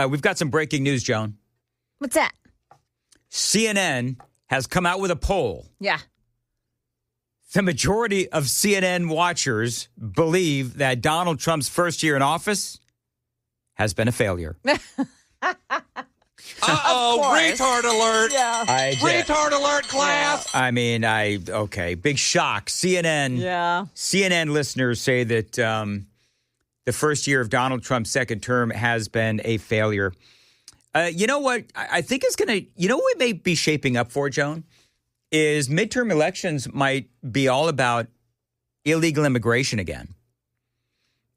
we've got some breaking news, Joan. What's that? CNN has come out with a poll. Yeah. The majority of CNN watchers believe that Donald Trump's first year in office has been a failure. Retard alert. Yeah. Retard alert, class. I mean, okay, big shock. CNN listeners say that the first year of Donald Trump's second term has been a failure. You know what? I think it's going to, what we may be shaping up for, Joan, is midterm elections might be all about illegal immigration again.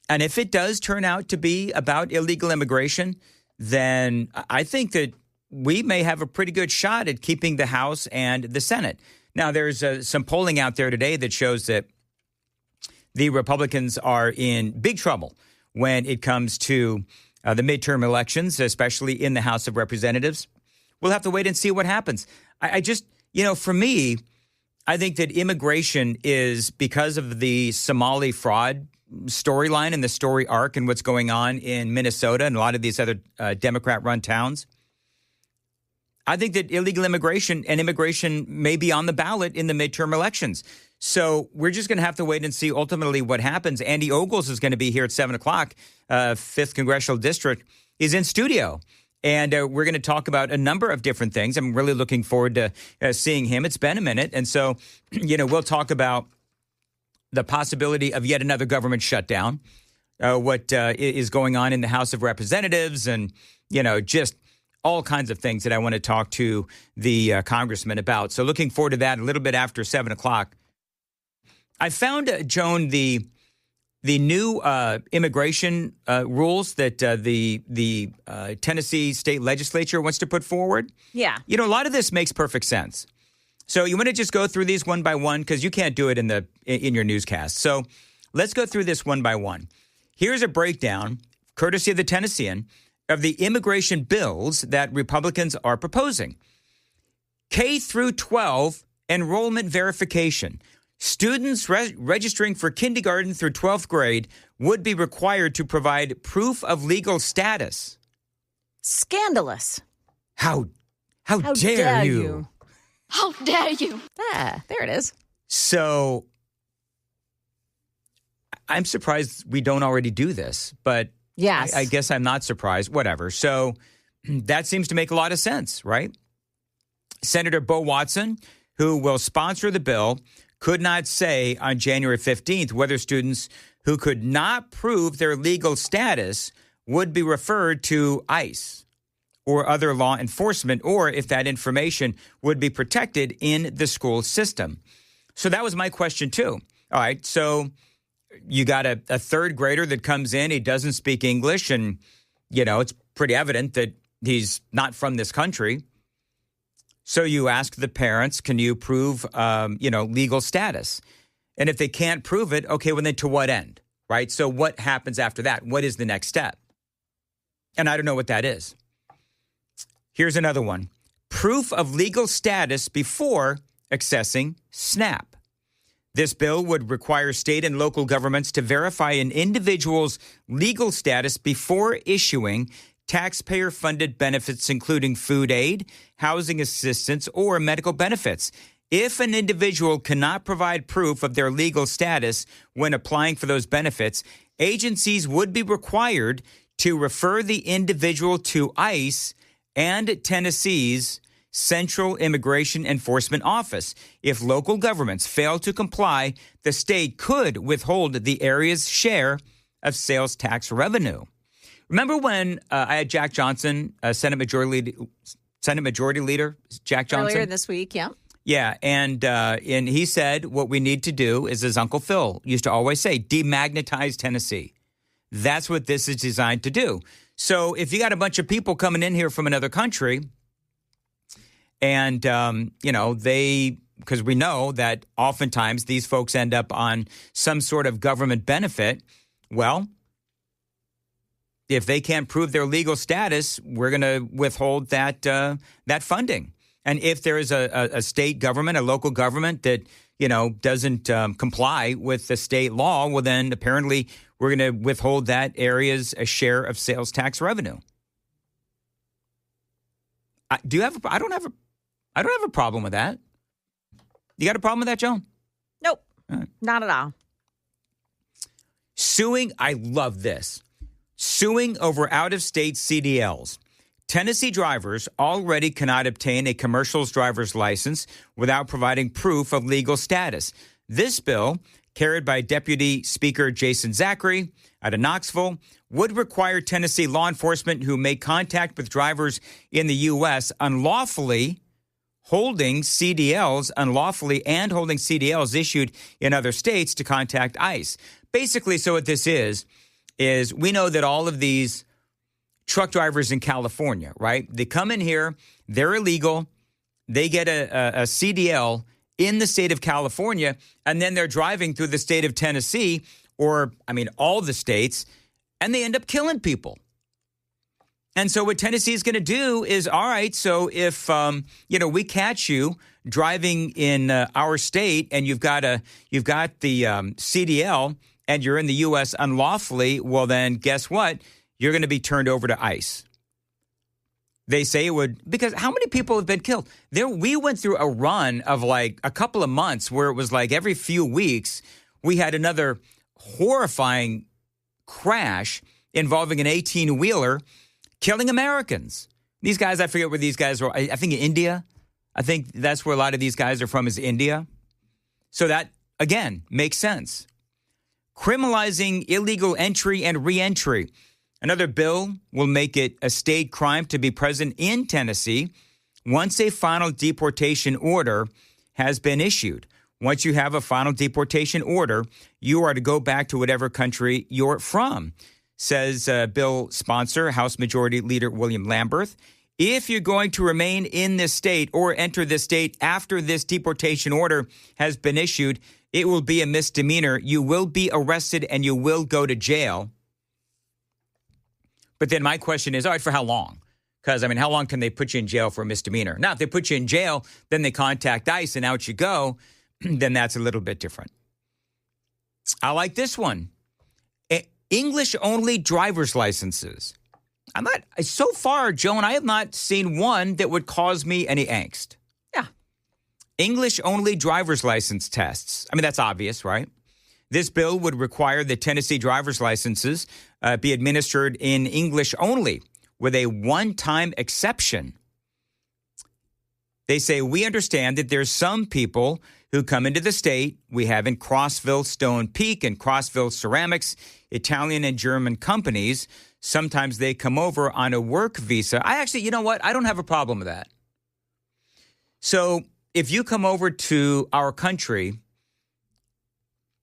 And if it does turn out to be about illegal immigration, then I think that we may have a pretty good shot at keeping the House and the Senate. Now, there's some polling out there today that shows that the Republicans are in big trouble when it comes to the midterm elections, especially in the House of Representatives. We'll have to wait and see what happens. I just, for me, I think that immigration is, because of the Somali fraud storyline and the story arc and what's going on in Minnesota and a lot of these other Democrat-run towns, I think that illegal immigration and immigration may be on the ballot in the midterm elections. So we're just going to have to wait and see ultimately what happens. Andy Ogles is going to be here at 7 o'clock. 5th Congressional District is in studio. And we're going to talk about a number of different things. I'm really looking forward to seeing him. It's been a minute. And so, we'll talk about the possibility of yet another government shutdown, what is going on in the House of Representatives, and, just all kinds of things that I want to talk to the congressman about. So looking forward to that a little bit after 7 o'clock. I found, Joan, the new immigration rules that the Tennessee state legislature wants to put forward. Yeah. A lot of this makes perfect sense. So you want to just go through these one by one, because you can't do it in your newscast. So let's go through this one by one. Here's a breakdown, courtesy of the Tennessean, of the immigration bills that Republicans are proposing. K through 12 enrollment verification. Students registering for kindergarten through 12th grade would be required to provide proof of legal status. Scandalous. How dare you? How dare you? There it is. So I'm surprised we don't already do this, but yes. I guess I'm not surprised. Whatever. So that seems to make a lot of sense, right? Senator Bo Watson, who will sponsor the bill, could not say on January 15th whether students who could not prove their legal status would be referred to ICE or other law enforcement, or if that information would be protected in the school system. So that was my question, too. All right, so you got a third grader that comes in, he doesn't speak English, and, it's pretty evident that he's not from this country. So you ask the parents, can you prove, legal status? And if they can't prove it, okay, well, then to what end, right? So what happens after that? What is the next step? And I don't know what that is. Here's another one. Proof of legal status before accessing SNAP. This bill would require state and local governments to verify an individual's legal status before issuing taxpayer-funded benefits, including food aid, housing assistance, or medical benefits. If an individual cannot provide proof of their legal status when applying for those benefits, agencies would be required to refer the individual to ICE and Tennessee's Central Immigration Enforcement Office. If local governments fail to comply, the state could withhold the area's share of sales tax revenue. Remember when I had Jack Johnson, Senate Majority Leader Jack Johnson? Earlier this week, yeah. Yeah, and he said what we need to do is, as Uncle Phil used to always say, demagnetize Tennessee. That's what this is designed to do. So if you got a bunch of people coming in here from another country and, because we know that oftentimes these folks end up on some sort of government benefit, well, if they can't prove their legal status, we're going to withhold that funding. And if there is a state government, a local government that, doesn't comply with the state law, well, then apparently we're going to withhold that area's a share of sales tax revenue. I don't have a problem with that. You got a problem with that, Joan? Nope. Right. Not at all. Suing, I love this. Suing over out-of-state CDLs. Tennessee drivers already cannot obtain a commercial driver's license without providing proof of legal status. This bill, carried by Deputy Speaker Jason Zachary out of Knoxville, would require Tennessee law enforcement who make contact with drivers in the U.S. unlawfully holding CDLs issued in other states to contact ICE. Basically, so what this is we know that all of these truck drivers in California, right? They come in here, they're illegal, they get a CDL in the state of California, and then they're driving through the state of Tennessee, all the states, and they end up killing people. And so what Tennessee is going to do is, all right, so if, we catch you driving in our state and you've got the CDL and you're in the U.S. unlawfully, well, then guess what? You're going to be turned over to ICE. They say it would, because how many people have been killed? We went through a run of like a couple of months where it was like every few weeks we had another horrifying crash involving an 18-wheeler killing Americans. These guys, I forget where these guys were. I think India. I think that's where a lot of these guys are from, is India. So that, again, makes sense. Criminalizing illegal entry and reentry. Another bill will make it a state crime to be present in Tennessee once a final deportation order has been issued. Once you have a final deportation order, you are to go back to whatever country you're from, says bill sponsor, House Majority Leader William Lamberth. If you're going to remain in this state or enter this state after this deportation order has been issued, it will be a misdemeanor. You will be arrested and you will go to jail. But then my question is, all right, for how long? Because, how long can they put you in jail for a misdemeanor? Now, if they put you in jail, then they contact ICE and out you go, then that's a little bit different. I like this one. English-only driver's licenses. So far, Joan, I have not seen one that would cause me any angst. Yeah. English-only driver's license tests. That's obvious, right? This bill would require that Tennessee driver's licenses be administered in English only, with a one-time exception. They say, we understand that there's some people who come into the state. We have in Crossville Stone Peak and Crossville Ceramics, Italian and German companies. Sometimes they come over on a work visa. You know what? I don't have a problem with that. So if you come over to our country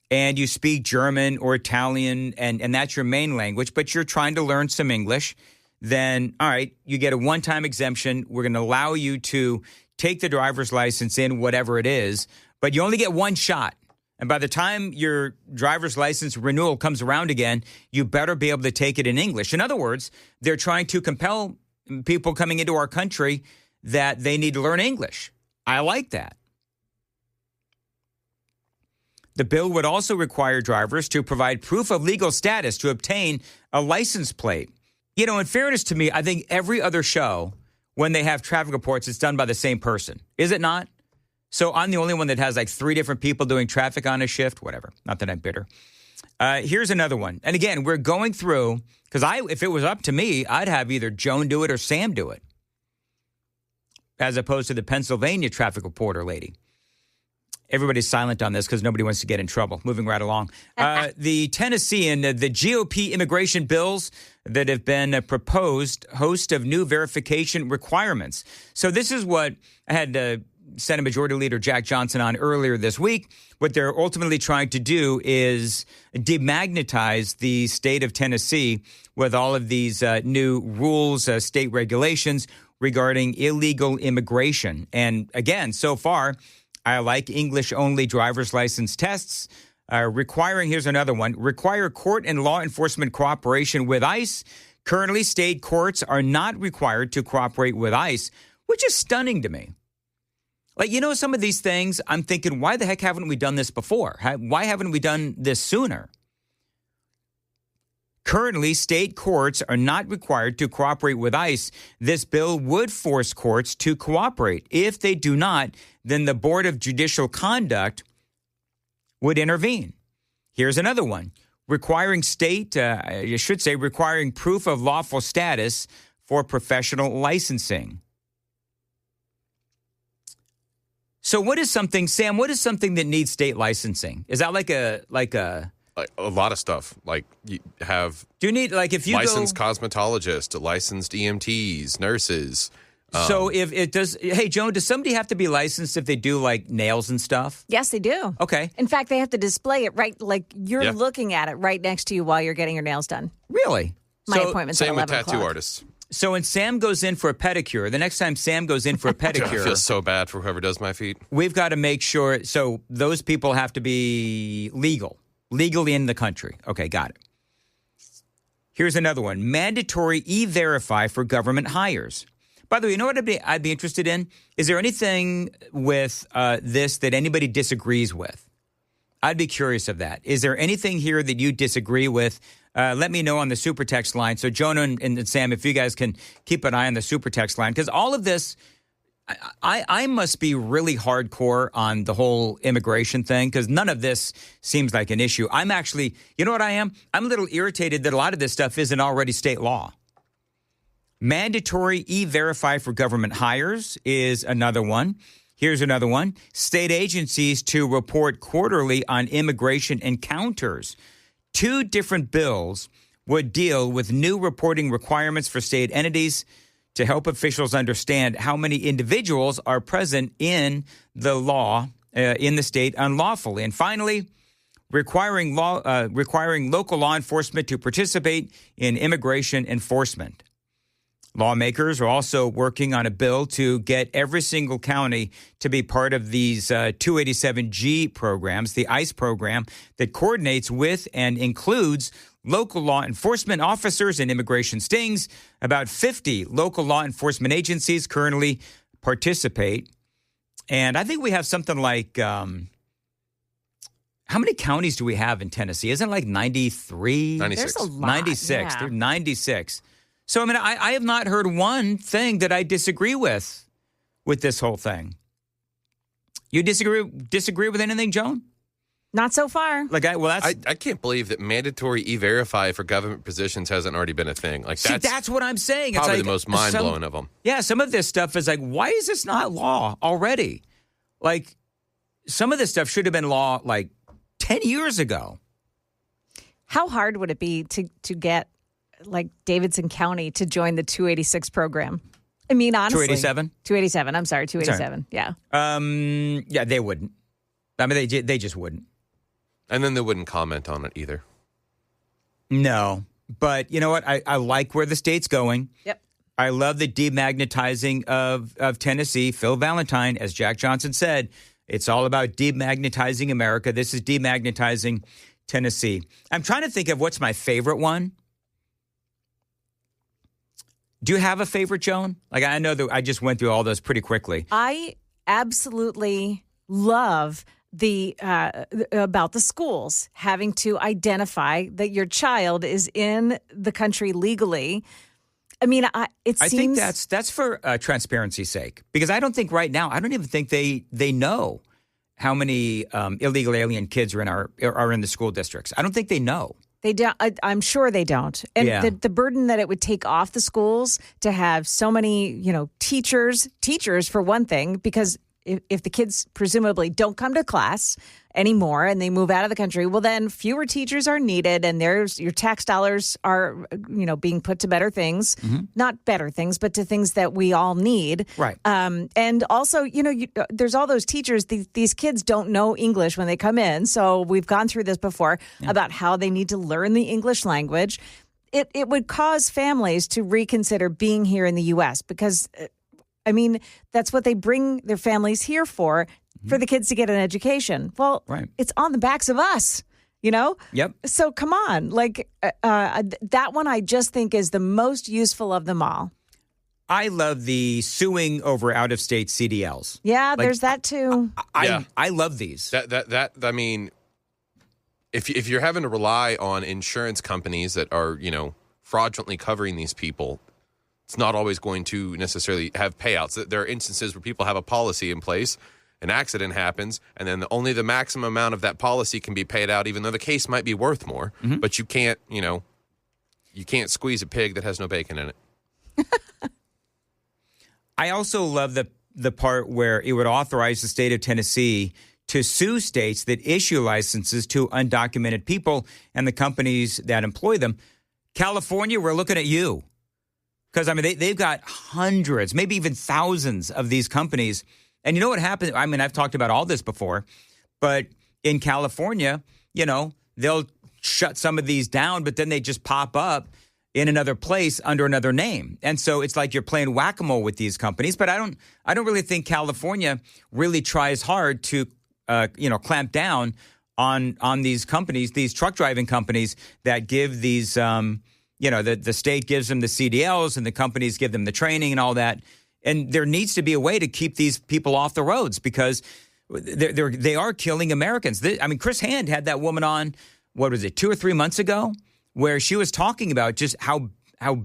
and you speak German or Italian and that's your main language, but you're trying to learn some English, then, all right, you get a one-time exemption. We're going to allow you to take the driver's license in, whatever it is, but you only get one shot. And by the time your driver's license renewal comes around again, you better be able to take it in English. In other words, they're trying to compel people coming into our country that they need to learn English. I like that. The bill would also require drivers to provide proof of legal status to obtain a license plate. In fairness to me, I think every other show, when they have traffic reports, it's done by the same person. Is it not? So I'm the only one that has like 3 different people doing traffic on a shift, whatever. Not that I'm bitter. Here's another one. And again, we're going through, because if it was up to me, I'd have either Joan do it or Sam do it, as opposed to the Pennsylvania traffic reporter lady. Everybody's silent on this because nobody wants to get in trouble. Moving right along. The Tennessee and the GOP immigration bills that have been proposed host of new verification requirements. So this is what I had Senate Majority Leader Jack Johnson on earlier this week. What they're ultimately trying to do is demagnetize the state of Tennessee with all of these new rules, state regulations regarding illegal immigration. And again, so far, I like English-only driver's license tests. Here's another one, require court and law enforcement cooperation with ICE. Currently, state courts are not required to cooperate with ICE, which is stunning to me. Some of these things, I'm thinking, why the heck haven't we done this before? Why haven't we done this sooner? Currently, state courts are not required to cooperate with ICE. This bill would force courts to cooperate. If they do not, then the Board of Judicial Conduct would intervene. Here's another one. Requiring requiring proof of lawful status for professional licensing. So what is something, Sam, what is something that needs state licensing? Is that like a lot of stuff. Like you have do you need, like if you licensed cosmetologist, licensed EMTs, nurses. So if it does, hey, Joan, does somebody have to be licensed if they do like nails and stuff? Yes, they do. Okay. In fact, they have to display it right, like you're looking at it right next to you while you're getting your nails done. Really? My appointment's at 11 o'clock. Same with tattoo artists. So when Sam goes in for a pedicure, the next time Sam goes in for a pedicure. I feel so bad for whoever does my feet. We've got to make sure, so those people have to be legally in the country. Okay, got it. Here's another one. Mandatory E-Verify for government hires. By the way, you know what I'd be interested in? Is there anything with this that anybody disagrees with? I'd be curious of that. Is there anything here that you disagree with? Let me know on the super text line. So Jonah and Sam, if you guys can keep an eye on the super text line, because all of this, I must be really hardcore on the whole immigration thing, because none of this seems like an issue. I'm actually, you know what I am? I'm a little irritated that a lot of this stuff isn't already state law. Mandatory E-Verify for government hires is another one. Here's another one. State agencies to report quarterly on immigration encounters. 2 different bills would deal with new reporting requirements for state entities to help officials understand how many individuals are present in the law in the state unlawfully. And finally, requiring local law enforcement to participate in immigration enforcement. Lawmakers are also working on a bill to get every single county to be part of these 287G programs, the ICE program that coordinates with and includes local law enforcement officers and immigration stings. About 50 local law enforcement agencies currently participate. And I think we have something like, how many counties do we have in Tennessee? Isn't it like 93? 96. There's a lot. 96. Yeah. They're 96. So, I mean, I have not heard one thing that I disagree with this whole thing. You disagree with anything, Joan? Not so far. I can't believe that mandatory E-Verify for government positions hasn't already been a thing. Like that's what I'm saying. Probably it's like the most mind-blowing of them. Yeah, some of this stuff is like, why is this not law already? Like, some of this stuff should have been law like 10 years ago. How hard would it be to get like Davidson County to join the 286 program? I mean, honestly. 287? 287. I'm sorry, 287. Yeah. Yeah, they wouldn't. I mean, they just wouldn't. And then they wouldn't comment on it either. No. But you know what? I like where the state's going. Yep. I love the demagnetizing of Tennessee. Phil Valentine, as Jack Johnson said, it's all about demagnetizing America. This is demagnetizing Tennessee. I'm trying to think of what's my favorite one. Do you have a favorite, Joan? Like, I know that I just went through all those pretty quickly. I absolutely love the about the schools having to identify that your child is in the country legally. I mean, I think that's for transparency's sake, because I don't think right now, I don't even think they know how many illegal alien kids are in the school districts. I don't think they know. They don't. I'm sure they don't. And the burden that it would take off the schools to have so many, teachers for one thing, because if the kids presumably don't come to class anymore and they move out of the country, well, then fewer teachers are needed, and your tax dollars are, being put to better things, not better things, but to things that we all need. Right. And also, there's all those teachers. These kids don't know English when they come in. So we've gone through this before about how they need to learn the English language. It would cause families to reconsider being here in the U.S. because that's what they bring their families here for the kids to get an education. Well, It's on the backs of us, Yep. So come on. That one I just think is the most useful of them all. I love the suing over out-of-state CDLs. Yeah, there's that too. I love these. That I mean, if you're having to rely on insurance companies that are, fraudulently covering these people, it's not always going to necessarily have payouts. There are instances where people have a policy in place, an accident happens, and then only the maximum amount of that policy can be paid out, even though the case might be worth more. Mm-hmm. But you can't, you can't squeeze a pig that has no bacon in it. I also love the part where it would authorize the state of Tennessee to sue states that issue licenses to undocumented people and the companies that employ them. California, we're looking at you. Because, they've got hundreds, maybe even thousands of these companies. And you know what happens? I've talked about all this before. But in California, they'll shut some of these down, but then they just pop up in another place under another name. And so it's like you're playing whack-a-mole with these companies. But I don't really think California really tries hard to, clamp down on these companies, these truck driving companies that give these, the state gives them the CDLs and the companies give them the training and all that. And there needs to be a way to keep these people off the roads because they are killing Americans. Chris Hand had that woman on, 2 or 3 months ago, where she was talking about just how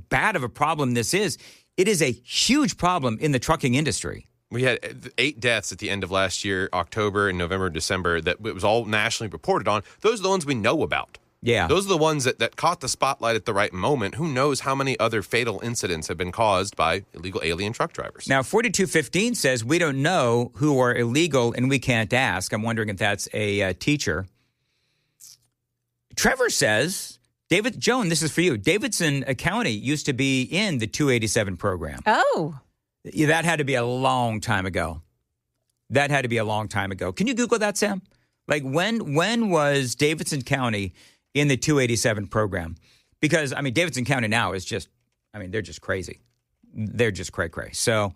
bad of a problem this is. It is a huge problem in the trucking industry. We had 8 deaths at the end of last year, October and November and December, that it was all nationally reported on. Those are the ones we know about. Yeah. Those are the ones that caught the spotlight at the right moment. Who knows how many other fatal incidents have been caused by illegal alien truck drivers? Now, 4215 says we don't know who are illegal and we can't ask. I'm wondering if that's a teacher. Trevor says, Joan, this is for you. Davidson County used to be in the 287 program. Oh. Yeah, that had to be a long time ago. Can you Google that, Sam? Like when was Davidson County in the 287 program? Because, Davidson County now is just, they're just crazy. They're just cray-cray. So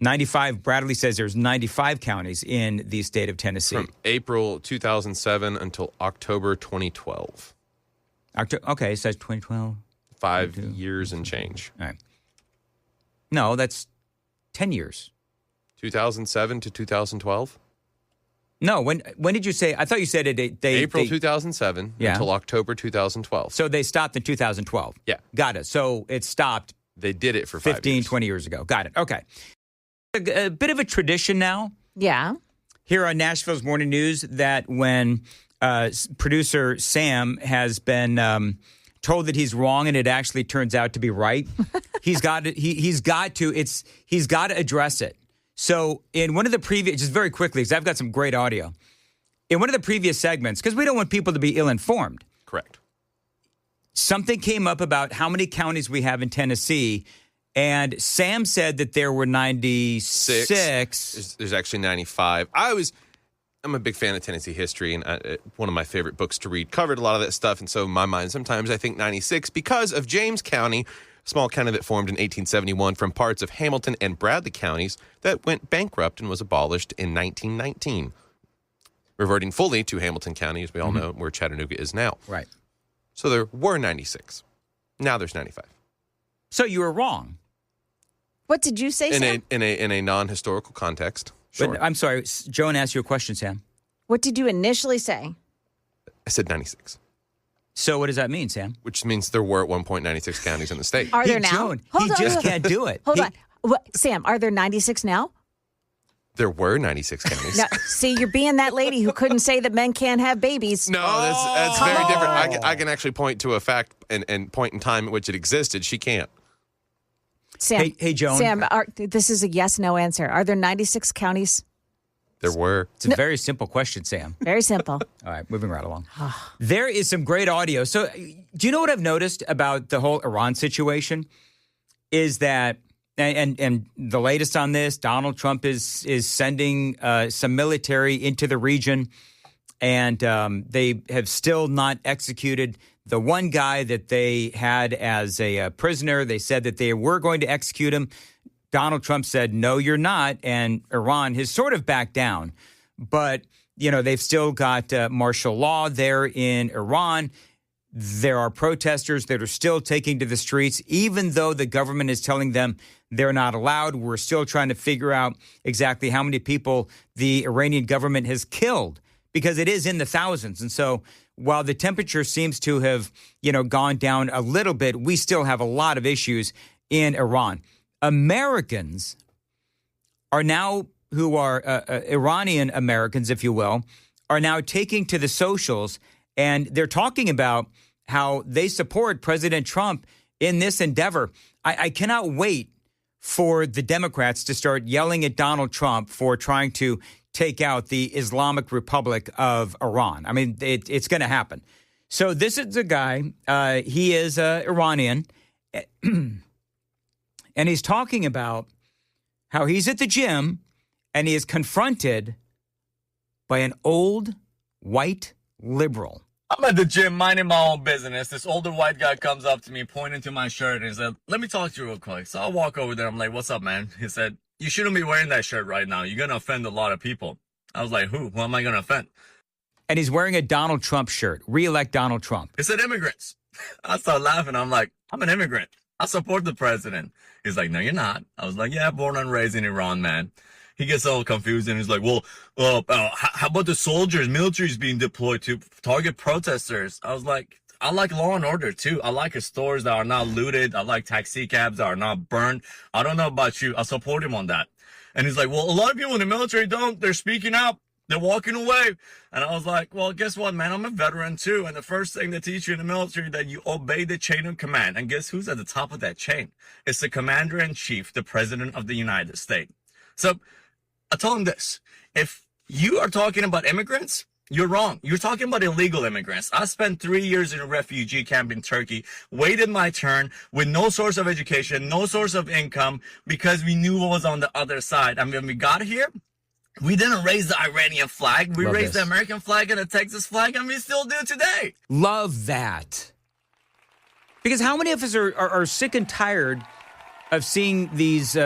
95, Bradley says there's 95 counties in the state of Tennessee. From April 2007 until October 2012. Okay, it says 2012. 5 years and change. All right. No, that's 10 years. 2007 to 2012? No, when did you say? I thought you said it. April 2007 until October 2012. So they stopped in 2012. Yeah. Got it. So it stopped. They did it for 5 years. 20 years ago. Got it. Okay. A bit of a tradition now. Yeah. Here on Nashville's Morning News that when producer Sam has been told that he's wrong and it actually turns out to be right, he's got to address it. So in one of the previous, just very quickly, because I've got some great audio. In one of the previous segments, because we don't want people to be ill-informed. Correct. Something came up about how many counties we have in Tennessee, and Sam said that there were 96. There's actually 95. I'm a big fan of Tennessee history, and one of my favorite books to read covered a lot of that stuff. And so in my mind, sometimes I think 96 because of James County, a small county that formed in 1871 from parts of Hamilton and Bradley counties that went bankrupt and was abolished in 1919, reverting fully to Hamilton County, as we all know, where Chattanooga is now. Right. So there were 96. Now there's 95. So you were wrong. What did you say, Sam? In a non-historical context. Sure. But I'm sorry, Joan asked you a question, Sam. What did you initially say? I said 96. So what does that mean, Sam? Which means there were at one point 96 counties in the state. Are there now? Joan, he just can't do it. Hold on. What, Sam, are there 96 now? There were 96 counties. Now, see, you're being that lady who couldn't say that men can't have babies. No, that's very different. I can actually point to a fact and point in time at which it existed. She can't. Sam, hey, Joan. Sam, this is a yes/no answer. Are there 96 counties? There were. It's a very simple question, Sam. Very simple. All right, moving right along. There is some great audio. So do you know what I've noticed about the whole Iran situation? Is that, and the latest on this, Donald Trump is sending some military into the region, and they have still not executed the one guy that they had as a prisoner. They said that they were going to execute him. Donald Trump said, no, you're not. And Iran has sort of backed down. But, they've still got martial law there in Iran. There are protesters that are still taking to the streets, even though the government is telling them they're not allowed. We're still trying to figure out exactly how many people the Iranian government has killed because it is in the thousands. And so while the temperature seems to have, gone down a little bit, we still have a lot of issues in Iran. Americans are now, who are Iranian Americans, if you will, are now taking to the socials, and they're talking about how they support President Trump in this endeavor. I cannot wait for the Democrats to start yelling at Donald Trump for trying to take out the Islamic Republic of Iran. I mean, it's going to happen. So this is a guy, he is Iranian, and he's talking about how he's at the gym and he is confronted by an old white liberal. I'm at the gym minding my own business. This older white guy comes up to me, pointing to my shirt, and he said, "Let me talk to you real quick." So I walk over there. I'm like, "What's up, man?" He said, "You shouldn't be wearing that shirt right now. You're going to offend a lot of people." I was like, Who am I going to offend? And he's wearing a Donald Trump shirt. Re-elect Donald Trump. It said immigrants. I started laughing. I'm like, "I'm an immigrant. I support the president." He's like, "No, you're not." I was like, "Yeah, born and raised in Iran, man." He gets all confused and he's like, "Well, how about the soldiers, military's being deployed to target protesters?" I was like, "I like law and order too. I like stores that are not looted. I like taxi cabs that are not burned. I don't know about you. I support him on that." And he's like, "Well, a lot of people in the military don't. They're speaking out. They're walking away." And I was like, "Well, guess what, man? I'm a veteran too. And the first thing they teach you in the military that you obey the chain of command. And guess who's at the top of that chain? It's the commander-in-chief, the president of the United States." So I told him this: if you are talking about immigrants, you're wrong. You're talking about illegal immigrants. I spent 3 years in a refugee camp in Turkey, waited my turn with no source of education, no source of income, because we knew what was on the other side. And when we got here, we didn't raise the Iranian flag. We raised the American flag and the Texas flag, and we still do today. Love that. Because how many of us are sick and tired of seeing these,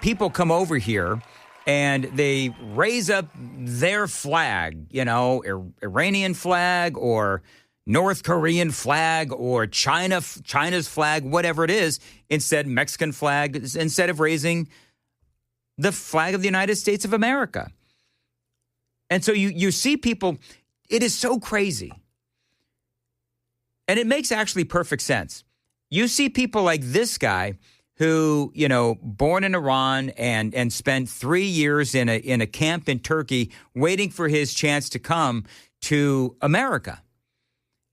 people come over here and they raise up their flag, Iranian flag or North Korean flag or China's flag, whatever it is, instead Mexican flag, instead of raising the flag of the United States of America. And so you see people, it is so crazy. And it makes actually perfect sense. You see people like this guy who, born in Iran and spent 3 years in a camp in Turkey waiting for his chance to come to America.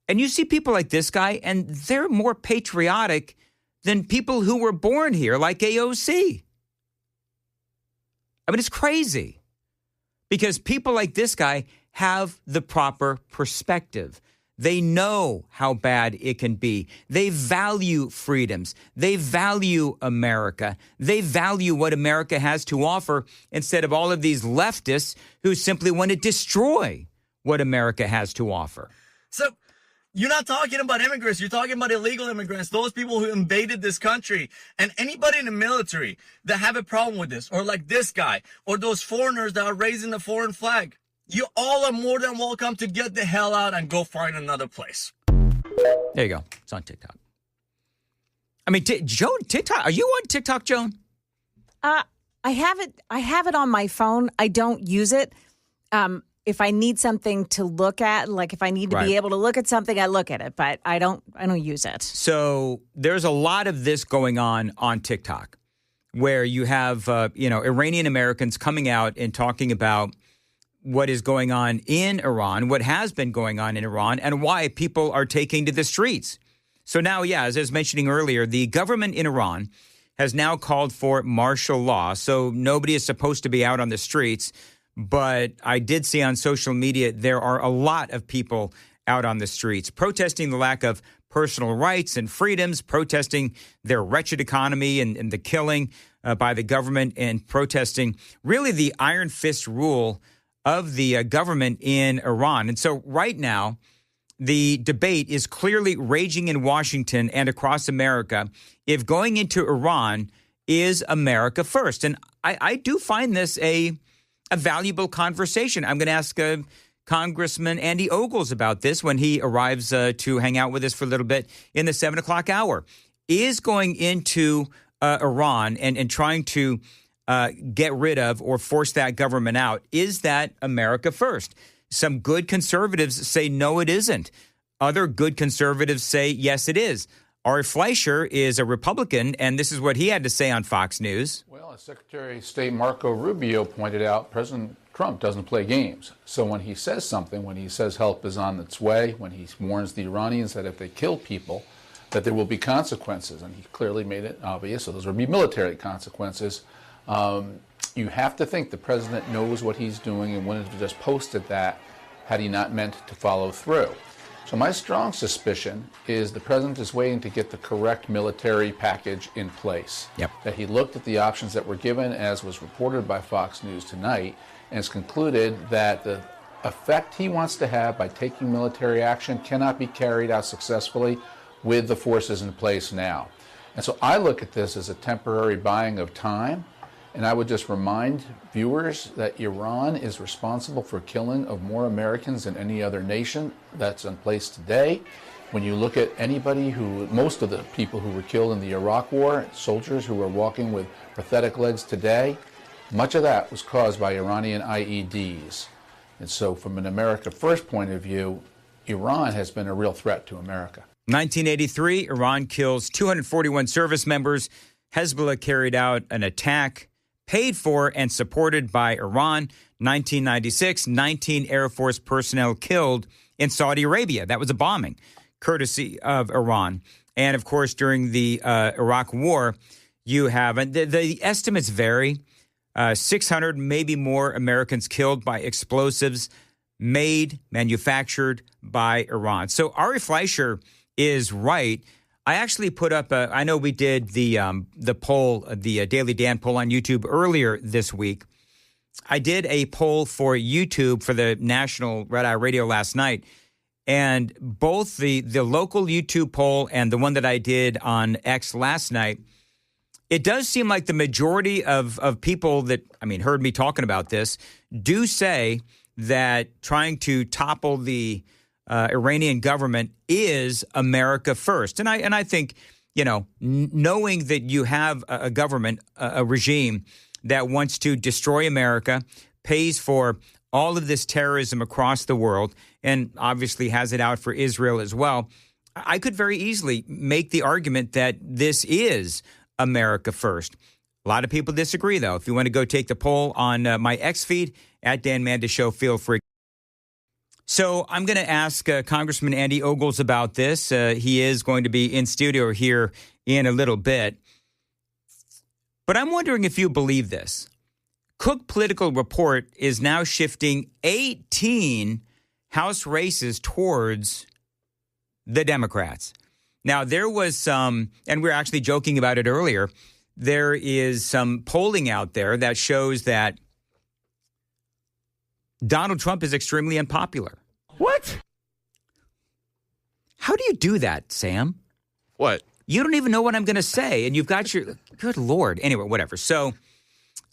And you see people like this guy, and they're more patriotic than people who were born here, like AOC. I mean, it's crazy because people like this guy have the proper perspective. They know how bad it can be. They value freedoms. They value America. They value what America has to offer instead of all of these leftists who simply want to destroy what America has to offer. So you're not talking about immigrants. You're talking about illegal immigrants, those people who invaded this country. And anybody in the military that have a problem with this, or like this guy, or those foreigners that are raising the foreign flag, you all are more than welcome to get the hell out and go find another place. There you go. It's on TikTok. I mean, Joan, TikTok. Are you on TikTok, Joan? I have it on my phone. I don't use it. If I need something to look at, like if I need to be able to look at something, I look at it, but I don't use it. So there's a lot of this going on TikTok where you have, Iranian Americans coming out and talking about what is going on in Iran, what has been going on in Iran, and why people are taking to the streets. So now, as I was mentioning earlier, the government in Iran has now called for martial law. So nobody is supposed to be out on the streets. But I did see on social media there are a lot of people out on the streets protesting the lack of personal rights and freedoms, protesting their wretched economy and the killing by the government, and protesting really the iron fist rule of the government in Iran. And so right now, the debate is clearly raging in Washington and across America if going into Iran is America first. And I do find this a valuable conversation. I'm going to ask Congressman Andy Ogles about this when he arrives to hang out with us for a little bit in the 7 o'clock hour. Is going into Iran and trying to get rid of or force that government out, is that America first? Some good conservatives say, no, it isn't. Other good conservatives say, yes, it is. Ari Fleischer is a Republican, and this is what he had to say on Fox News. Well, as Secretary of State Marco Rubio pointed out, President Trump doesn't play games. So when he says something, when he says help is on its way, when he warns the Iranians that if they kill people, that there will be consequences, and he clearly made it obvious, so those will be military consequences. You have to think the president knows what he's doing and wouldn't have just posted that had he not meant to follow through. So my strong suspicion is the president is waiting to get the correct military package in place. Yep. That he looked at the options that were given, as was reported by Fox News tonight, and has concluded that the effect he wants to have by taking military action cannot be carried out successfully with the forces in place now. And so I look at this as a temporary buying of time. And I would just remind viewers that Iran is responsible for killing of more Americans than any other nation that's in place today. When you look at most of the people who were killed in the Iraq War, soldiers who are walking with prosthetic legs today, much of that was caused by Iranian IEDs. And so from an America First point of view, Iran has been a real threat to America. 1983, Iran kills 241 service members. Hezbollah carried out an attack paid for and supported by Iran. 1996, 19 Air Force personnel killed in Saudi Arabia. That was a bombing, courtesy of Iran. And, of course, during the Iraq War, you have, and the estimates vary, 600, maybe more Americans killed by explosives manufactured by Iran. So Ari Fleischer is right. I actually put up I know we did the poll, the Daily Dan poll on YouTube earlier this week. I did a poll for YouTube for the National Red Eye Radio last night. And both the local YouTube poll and the one that I did on X last night, it does seem like the majority of people that, heard me talking about this do say that trying to topple the Iranian government is America first. And I think, knowing that you have a government, a regime that wants to destroy America, pays for all of this terrorism across the world, and obviously has it out for Israel as well, I could very easily make the argument that this is America first. A lot of people disagree, though. If you want to go take the poll on my X feed, at Dan Mandis Show, feel free. So I'm going to ask Congressman Andy Ogles about this. He is going to be in studio here in a little bit. But I'm wondering if you believe this. Cook Political Report is now shifting 18 House races towards the Democrats. Now, there was some, and we were actually joking about it earlier, there is some polling out there that shows that Donald Trump is extremely unpopular. What? How do you do that, Sam? What? You don't even know what I'm going to say, and you've got your... Good Lord. Anyway, whatever. So,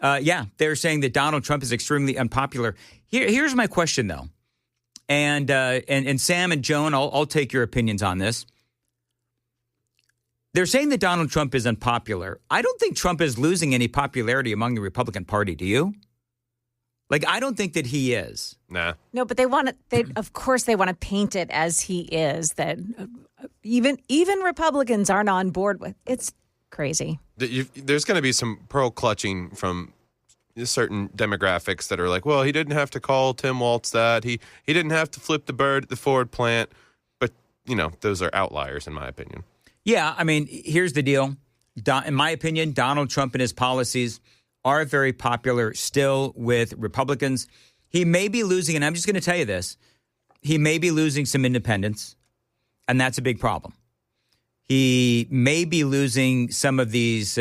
they're saying that Donald Trump is extremely unpopular. Here's my question, though. And Sam and Joan, I'll take your opinions on this. They're saying that Donald Trump is unpopular. I don't think Trump is losing any popularity among the Republican Party. Do you? I don't think that he is. Nah. No, but of course they want to paint it as he is, that even Republicans aren't on board with. It's crazy. There's going to be some pearl clutching from certain demographics that are like, well, he didn't have to call Tim Walz that. He didn't have to flip the bird at the Ford plant. But, those are outliers in my opinion. Yeah, here's the deal. In my opinion, Donald Trump and his policies are very popular still with Republicans. He may be losing, and I'm just going to tell you this, he may be losing some independents, and that's a big problem. He may be losing some of these,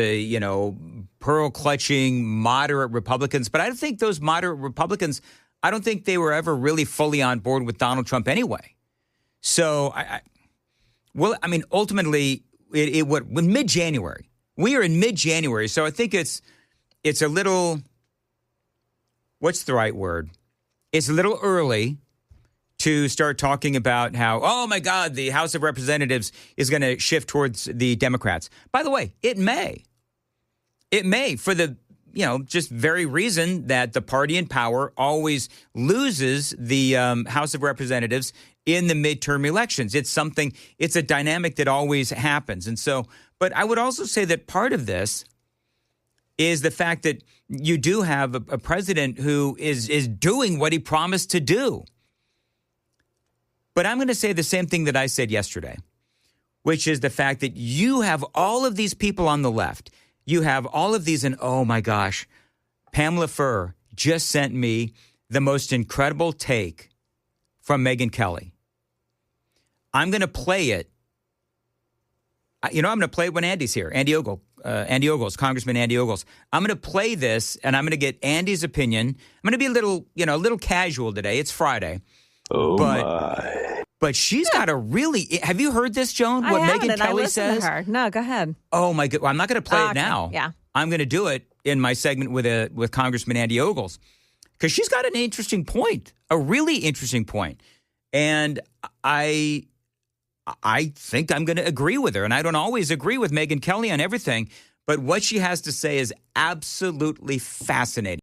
pearl-clutching, moderate Republicans, but I don't think those moderate Republicans, I don't think they were ever really fully on board with Donald Trump anyway. So, ultimately, when mid-January, we are in mid-January, so I think it's a little, what's the right word? It's a little early to start talking about how, oh my God, the House of Representatives is going to shift towards the Democrats. By the way, it may. It may for the just very reason that the party in power always loses the House of Representatives in the midterm elections. It's a dynamic that always happens. And so, but I would also say that part of this is the fact that you do have a president who is doing what he promised to do. But I'm going to say the same thing that I said yesterday, which is the fact that you have all of these people on the left. You have all of these, and oh my gosh, Pamela Furr just sent me the most incredible take from Megyn Kelly. I'm going to play it. I'm going to play it when Andy's here. Andy Ogles, Congressman Andy Ogles. I'm going to play this, and I'm going to get Andy's opinion. I'm going to be a little casual today. It's Friday. Oh, my. But she's got a really. Have you heard this, Joan? What Megyn Kelly says? To her. No, go ahead. Oh my God! Well, I'm not going to play it now. Yeah, I'm going to do it in my segment with Congressman Andy Ogles, because she's got an interesting point, a really interesting point, and I think I'm going to agree with her. And I don't always agree with Megyn Kelly on everything, but what she has to say is absolutely fascinating.